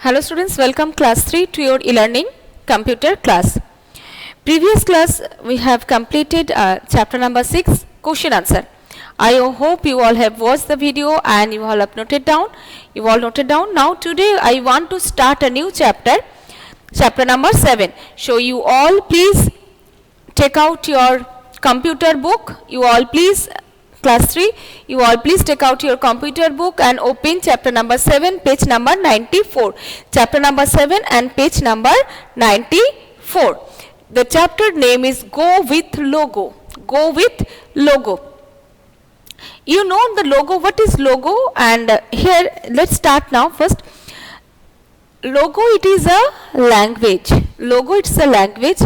Hello students, welcome class 3 to your e-learning computer class. Previous class we have completed chapter number 6 question answer. I hope you all have watched the video and you all have noted down. Now today I want to start a new chapter, chapter number 7. So you all please take out your computer book. You all please Class 3, you all please take out your computer book and open chapter number 7, page number 94. Chapter number 7 and page number 94. The chapter name is Go with Logo. Go with Logo. You know the logo, what is logo? And here, let's start now first. Logo, it is a language. Logo, it's a language.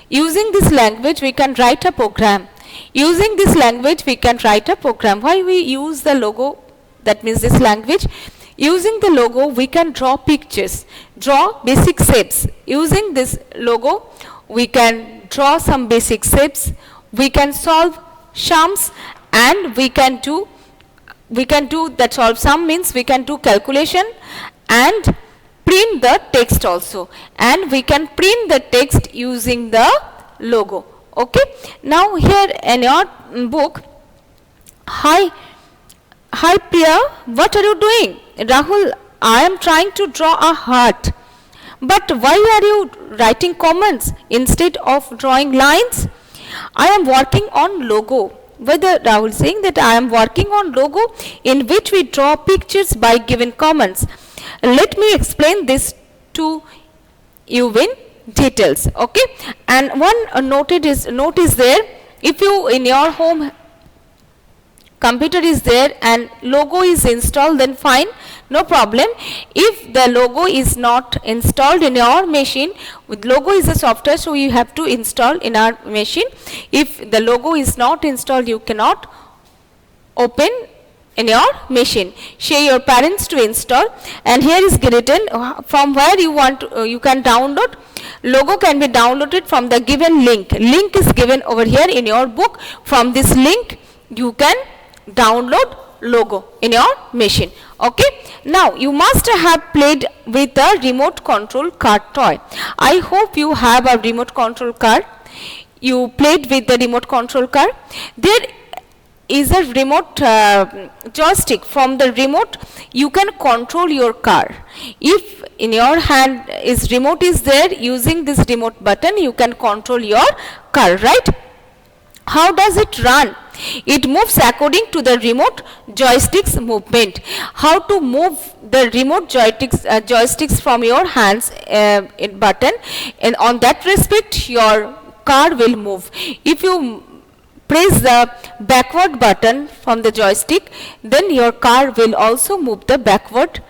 Using this language, we can write a program. Using this language, we can write a program. Why we use the logo? That means this language. Using the logo, we can draw pictures, draw basic shapes. Using this logo, we can draw some basic shapes. We can solve sums, and we can do that. Solve sum means we can do calculation and print the text also. And we can print the text using the logo. Okay, now here in your book, hi Priya, what are you doing? Rahul, I am trying to draw a heart. But why are you writing comments instead of drawing lines? I am working on logo. Whether Rahul saying that I am working on logo in which we draw pictures by given comments. Let me explain this to you in details. Okay, and one note is there. If you in your home computer is there and logo is installed, then fine, no problem. If the logo is not installed in your machine, with logo is a software, so you have to install in our machine. If the logo is not installed, you cannot open in your machine. Share your parents to install, and here is written from where you want to, you can download. Logo can be downloaded from the given link. Link is given over here in your book. From this link you can download logo in your machine. Okay, now you must have played with a remote control car toy. I hope you have a remote control car. You played with the remote control car. There is a remote joystick. From the remote you can control your car. If in your hand is remote is there, using this remote button you can control your car, right? How does it run? It moves according to the remote joystick's movement. How to move the remote joysticks from your hands in button, and on that respect your car will move. If you press the backward button from the joystick, then your car will also move the backward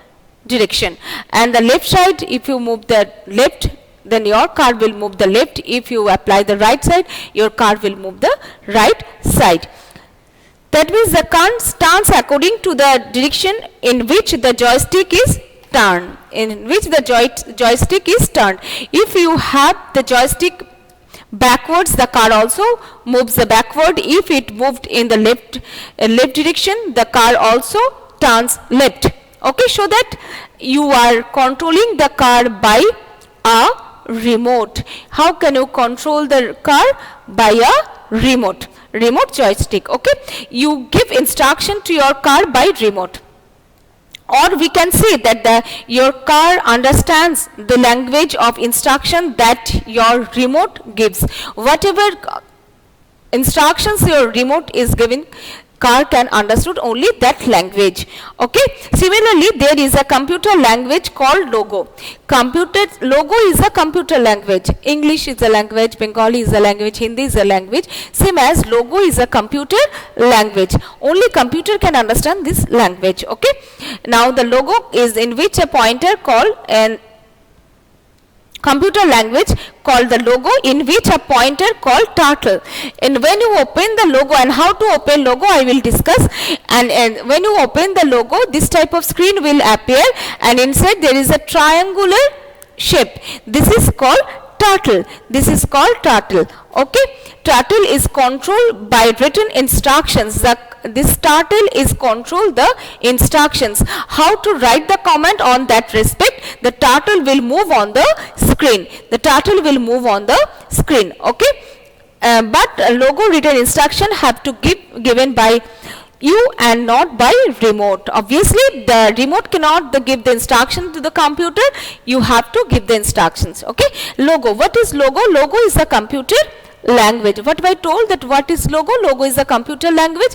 direction. And the left side, if you move the left, then your car will move the left. If you apply the right side, your car will move the right side. That means the car turns according to the direction in which the joystick is turned. If you have the joystick backwards, the car also moves the backward. If it moved in the left direction, the car also turns left. Okay, so that you are controlling the car by a remote. How can you control the car? By a remote joystick. Okay, you give instruction to your car by remote. Or we can say that your car understands the language of instruction that your remote gives. Whatever instructions your remote is giving, car can understood only that language. Okay, similarly there is a computer language called logo. Logo is a computer language. English is a language, Bengali is a language, Hindi is a language. Same as logo is a computer language. Only computer can understand this language. Okay, now the logo is in which a pointer called an computer language called the logo, in which a pointer called turtle. And when you open the logo, and how to open logo I will discuss, and when you open the logo, this type of screen will appear, and inside there is a triangular shape. This is called turtle. Okay, turtle is controlled by written instructions. This turtle is control the instructions. How to write the comment on that respect? the turtle will move on the screen. The turtle will move on the screen. Okay. But logo written instruction have to given by you and not by remote. Obviously the remote cannot give the instruction to the computer, you have to give the instructions. Okay. Logo, what is logo? Logo is a computer language. What have I told that what is logo? Logo is a computer language.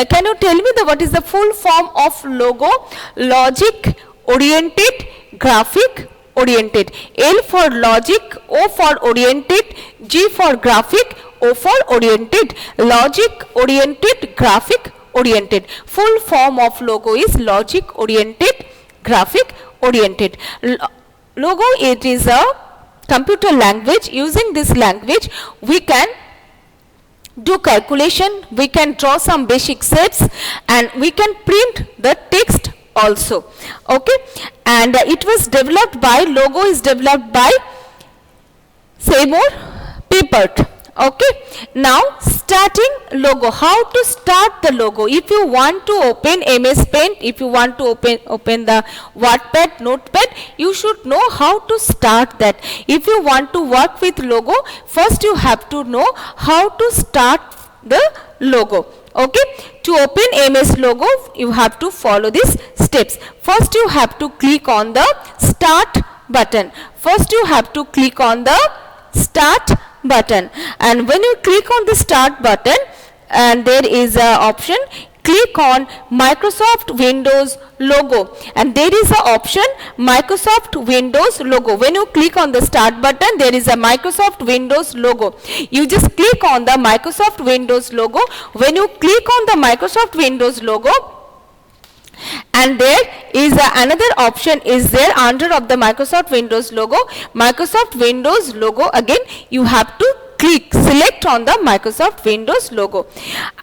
Can you tell me what is the full form of logo? Logic oriented, graphic oriented. L for logic, O for oriented, G for graphic, O for oriented. Logic oriented, graphic oriented. Full form of logo is logic oriented, graphic oriented. Logo, it is a computer language. Using this language we can do calculation, we can draw some basic sets, and we can print the text also. Okay. And it was developed by, logo is developed by Seymour Papert. Okay. Now starting logo, how to start the logo? If you want to open MS Paint, if you want to open the Wattpad, Notepad, you should know how to start that. If you want to work with logo, first you have to know how to start the logo. Okay. To open MS logo, you have to follow these steps. First you have to click on the start button. First you have to click on the start button, and when you click on the start button, and there is a option, click on Microsoft Windows logo, and there is a option Microsoft Windows logo. When you click on the start button, there is a Microsoft Windows logo. You just click on the Microsoft Windows logo. When you click on the Microsoft Windows logo, and there is another option is there under of the Microsoft Windows logo, Microsoft Windows logo. Again you have to select on the Microsoft Windows logo,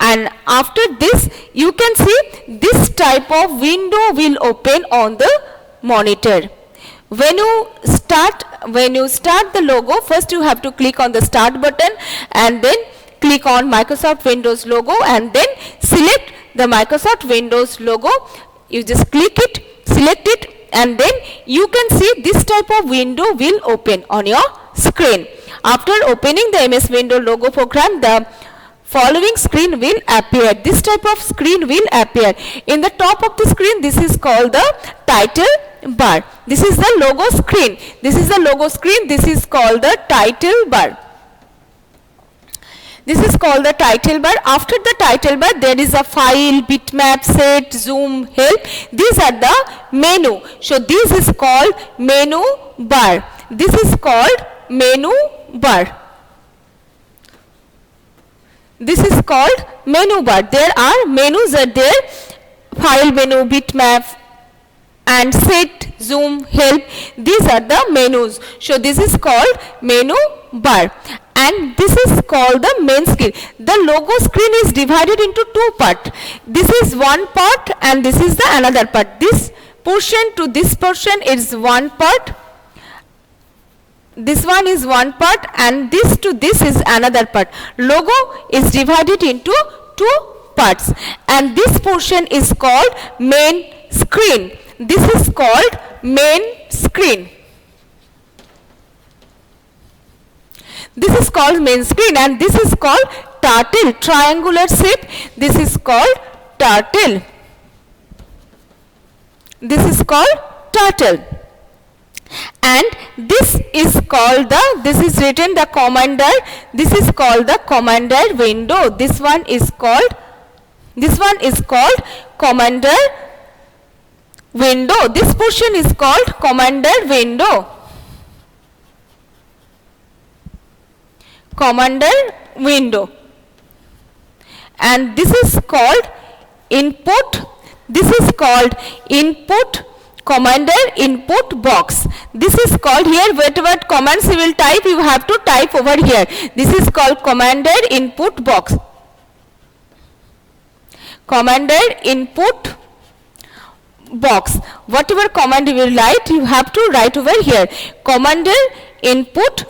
and after this you can see this type of window will open on the monitor. When you start the logo, first you have to click on the start button, and then click on Microsoft Windows logo, and then select the Microsoft Windows logo. You just click it, select it, and then you can see this type of window will open on your screen. After opening the MS Windows logo program, the following screen will appear. This type of screen will appear. In the top of the screen, this is called the title bar. This is the logo screen. This is the logo screen. This is called the title bar. This is called the title bar. After the title bar, there is a file, bitmap, set, zoom, help. These are the menu. So this is called menu bar. This is called menu bar. This is called menu bar. There are menus are there. File menu, bitmap, and set, zoom, help. These are the menus. So this is called menu bar. And this is called the main screen. The logo screen is divided into two parts. This is one part and this is the another part. This portion to this portion is one part. This one is one part, and this to this is another part. Logo is divided into two parts, and this portion is called main screen. This is called main screen. This is called main screen, and this is called turtle, triangular shape. This is called turtle. This is called turtle. And this is called this is written the commander. This is called the commander window. This one is called commander window. This portion is called commander window. Commander window. And this is called input. This is called input. Commander input box. This is called, here whatever commands you will type, you have to type over here. This is called commander input box. Commander input box. Whatever command you will write, you have to write over here. Commander input,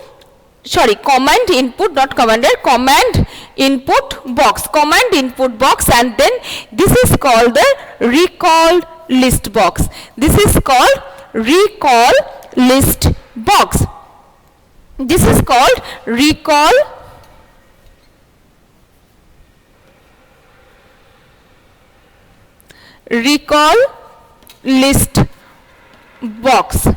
sorry, command input, not commander, command input box. Command input box, and then this is called the recall list box. This is called recall list box. This is called recall list box.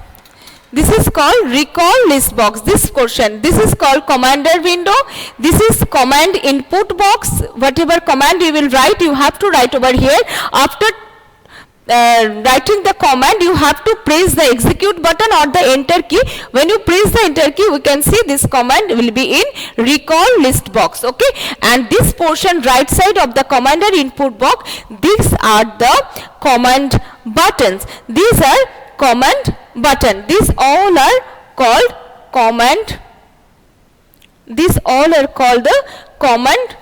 This is called recall list box. This portion, this is called commander window. This is command input box. Whatever command you will write, you have to write over here. After writing the command, you have to press the execute button or the enter key. When you press the enter key, we can see this command will be in recall list box. Okay, and this portion right side of the commander input box, these are the command buttons. These are command button. These all are called command. These all are called the command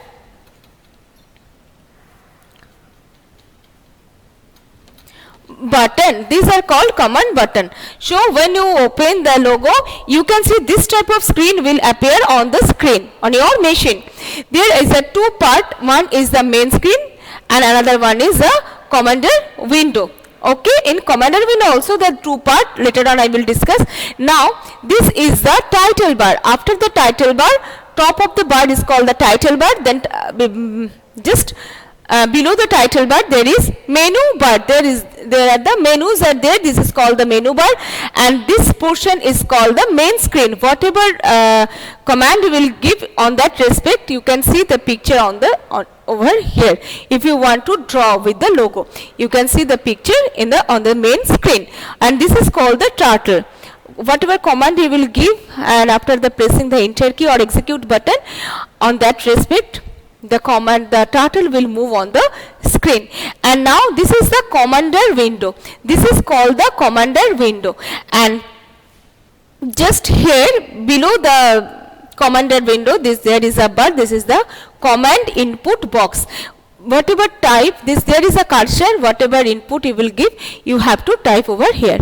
button. These are called command button. So when you open the logo, you can see this type of screen will appear on the screen on your machine. There is a two part. One is the main screen and another one is the commander window. Okay, in commander window also the two part, later on I will discuss. Now this is the title bar. After the title bar, top of the bar is called the title bar. Then just below the title bar there is menu bar. There are the menus are there. This is called the menu bar, and this portion is called the main screen. Whatever command you will give on that respect, you can see the picture on the over here. If you want to draw with the logo, you can see the picture in the on the main screen, and this is called the turtle. Whatever command you will give, and after the pressing the enter key or execute button, on that respect the command, the turtle will move on the screen. And now this is the commander window. This is called the commander window, and just here below the commander window, there is a bar. This is the command input box. Whatever type this, there is a cursor. Whatever input you will give, you have to type over here.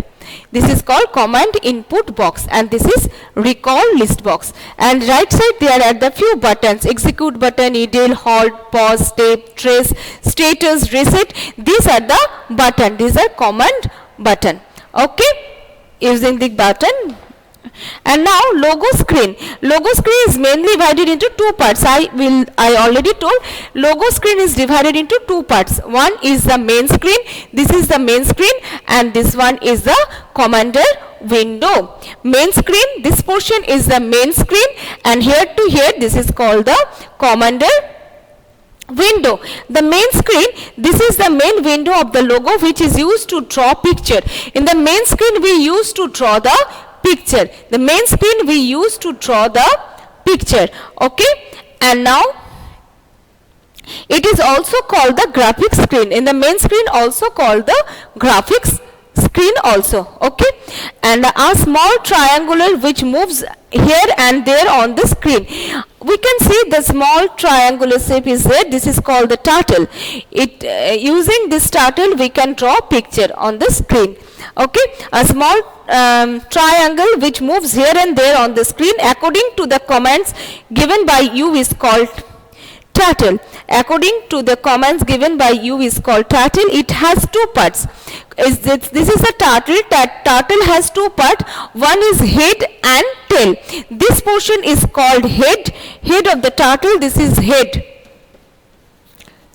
This is called command input box, and this is recall list box. And right side there are the few buttons: execute button, idle, halt, pause, step, trace, status, reset. These are the button. These are command button. Okay, using the button. And now logo screen. Logo screen is mainly divided into two parts. I already told logo screen is divided into two parts. One is the main screen. This is the main screen, and this one is the commander window. Main screen, this portion is the main screen, and here to here this is called the commander window. The main screen, this is the main window of the logo, which is used to draw picture. In the main screen we used to draw the picture. The main screen we use to draw the picture. Okay, and now it is also called the graphics screen. In the main screen also called the graphics screen also. Okay, and a small triangular which moves here and there on the screen. We can see the small triangular shape is there. This is called the turtle. Using this turtle we can draw picture on the screen. Okay, a small triangle which moves here and there on the screen according to the commands given by you is called turtle. According to the commands given by you is called turtle. It has two parts. This is a turtle. That turtle has two parts. One is head and tail. This portion is called head. Head of the turtle. This is head.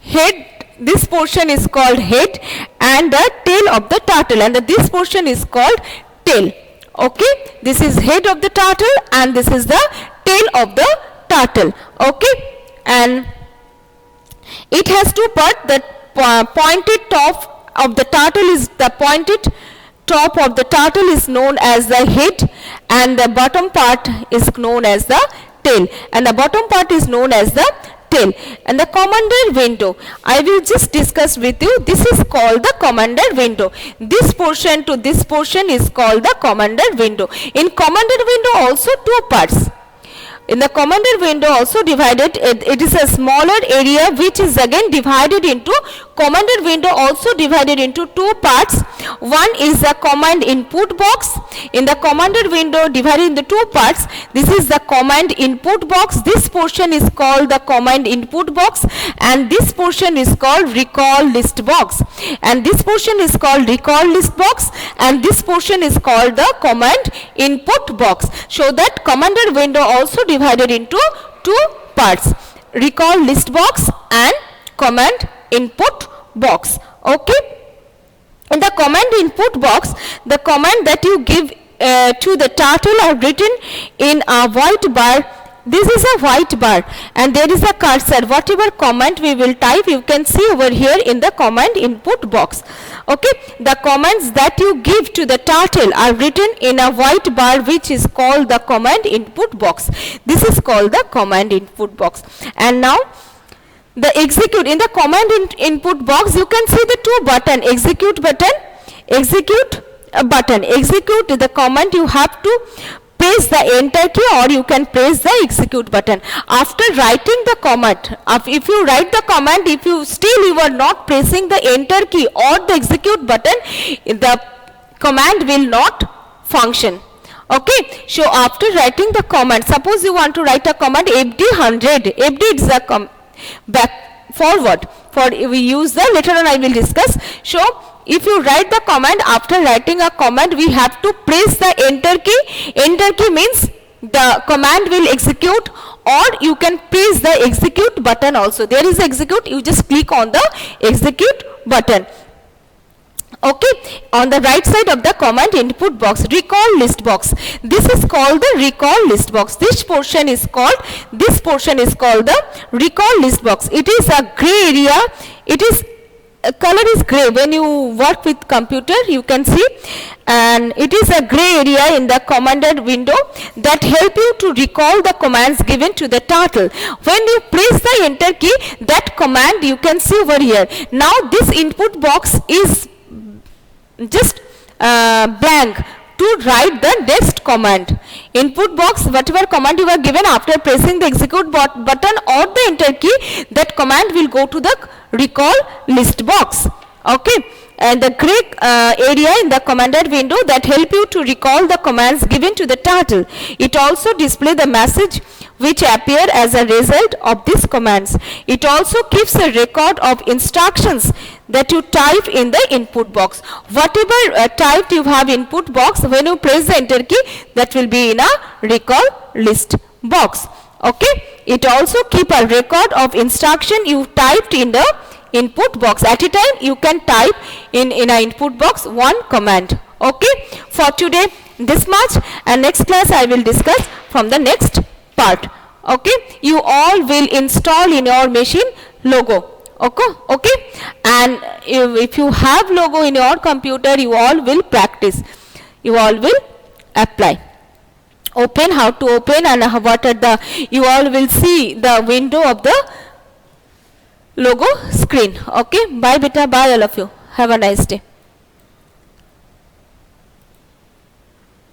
Head. This portion is called head, and the tail of the turtle, and this portion is called tail. Okay, this is head of the turtle and this is the tail of the turtle. Okay, and it has two parts. The pointed top of the turtle is the pointed top of the turtle is known as the head, and the bottom part is known as the tail, and the bottom part is known as the tail. And the commander window, I will just discuss with you. This is called the commander window. This portion to this portion is called the commander window. In commander window also two parts. In the commander window also divided, it is a smaller area which is again divided into, commander window also divided into two parts. One is the command input box. In the commander window divided into two parts, this is the command input box. This portion is called the command input box, and this portion is called recall list box, and this portion is called recall list box, and this portion is called the command input box. So that commander window also divided into two parts, recall list box and command input box. Okay. In the command input box, the command that you give to the turtle are written in a white bar. This is a white bar and there is a cursor. Whatever command we will type, you can see over here in the command input box. Okay, the commands that you give to the turtle are written in a white bar, which is called the command input box. This is called the command input box. And now the execute, in the command input box you can see the two button, execute button, execute button. Execute the command, you have to press the enter key or you can press the execute button. After writing the command, if you write the command, if you still you are not pressing the enter key or the execute button, the command will not function. Okay, so after writing the command, suppose you want to write a command FD 100, FD is a back forward, for we use the, later on I will discuss. So if you write the command, after writing a command we have to press the enter key. Enter key means the command will execute, or you can press the execute button also. There is execute, you just click on the execute button. Okay, on the right side of the command input box, recall list box. This is called the recall list box. This portion is called the recall list box. It is a gray area. It is color is gray. When you work with computer, you can see, and it is a gray area in the commander window that help you to recall the commands given to the turtle. When you press the enter key, that command you can see over here. Now this input box is just blank to write the next command. Input box, whatever command you are given, after pressing the execute button or the enter key, that command will go to the recall list box. Okay, and the gray area in the commander window that help you to recall the commands given to the turtle. It also display the message which appear as a result of these commands. It also keeps a record of instructions that you type in the input box. Whatever typed you have input box, when you press the enter key, that will be in a recall list box. Okay, it also keep a record of instruction you typed in the input box. At a time you can type in a input box one command. Okay, for today this much, and next class I will discuss from the next part. Okay, you all will install in your machine logo. Okay, and if you have logo in your computer, you all will practice, you all will apply. Open, how to open, and what are the, you all will see the window of the logo screen. Okay, bye beta, bye all of you, have a nice day.